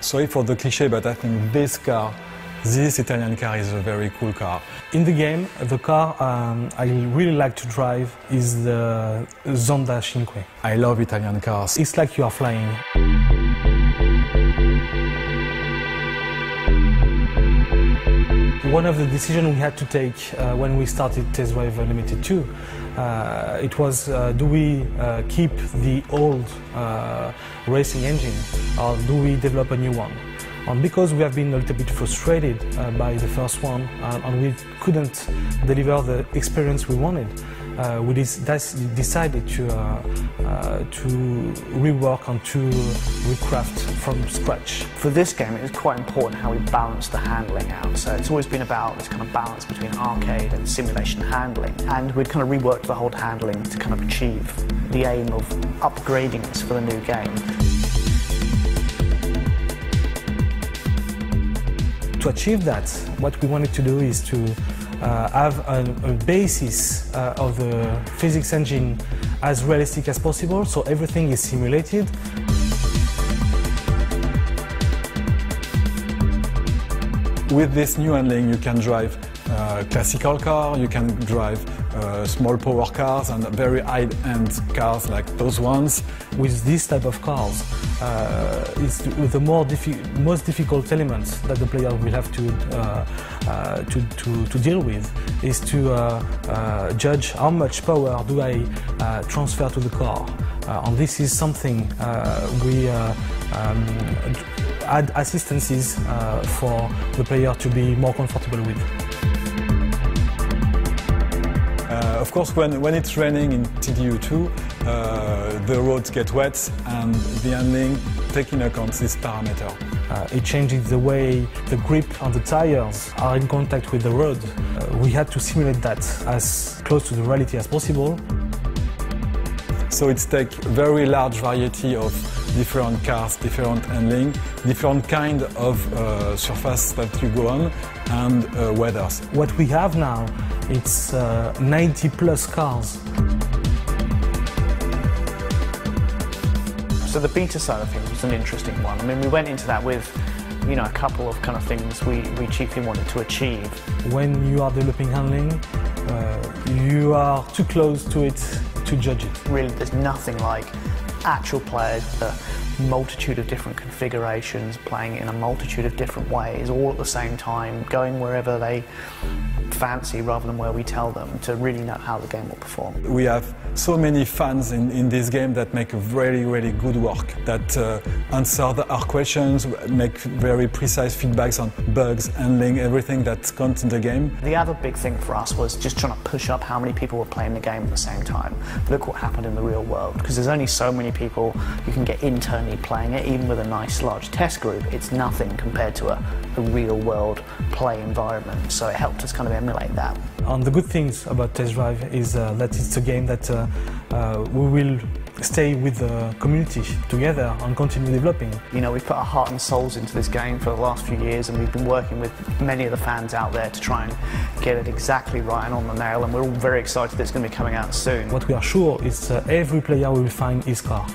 Sorry for the cliché, but I think this Italian car is a very cool car. In the game, the car I really like to drive is the Zonda Cinque. I love Italian cars. It's like you are flying. One of the decisions we had to take when we started Test Drive Unlimited 2, it was do we keep the old racing engine or do we develop a new one? And because we have been a little bit frustrated by the first one and we couldn't deliver the experience we wanted, we decided to rework and to recraft from scratch. For this game, it was quite important how we balanced the handling out. So it's always been about this kind of balance between arcade and simulation handling. And we'd kind of reworked the whole handling to kind of achieve the aim of upgrading this for the new game. To achieve that, what we wanted to do is to have a basis of the physics engine as realistic as possible, so everything is simulated. With this new handling, you can drive classical car, you can drive small power cars and very high-end cars like those ones. With this type of cars, it's the most difficult elements that the player will have to deal with is to judge how much power do I transfer to the car. And this is something we add assistances for the player to be more comfortable with. Of course, when it's raining in TDU2, the roads get wet and the handling taking account this parameter. It changes the way the grip and the tires are in contact with the road. We had to simulate that as close to the reality as possible. So it's take very large variety of different cars, different handling, different kind of surface that you go on, and weathers. What we have now, it's 90 plus cars. So the beta side of things was an interesting one. I mean, we went into that with, you know, a couple of kind of things we chiefly wanted to achieve. When you are developing handling, you are too close to it to judge it. Really, there's nothing like actual players with a multitude of different configurations, playing in a multitude of different ways, all at the same time, going wherever they fancy rather than where we tell them, to really know how the game will perform. We have so many fans in this game that make a really, really good work, that answer our questions, make very precise feedbacks on bugs, handling, everything that counts in the game. The other big thing for us was just trying to push up how many people were playing the game at the same time. Look what happened in the real world, because there's only so many people you can get internally playing it, even with a nice large test group. It's nothing compared to a real world play environment, so it helped us kind of emulate that. And the good things about Test Drive is that it's a game that we will stay with the community together and continue developing. You know, we've put our heart and souls into this game for the last few years, and we've been working with many of the fans out there to try and get it exactly right and on the nail, and we're all very excited that it's going to be coming out soon. What we are sure is every player will find his car.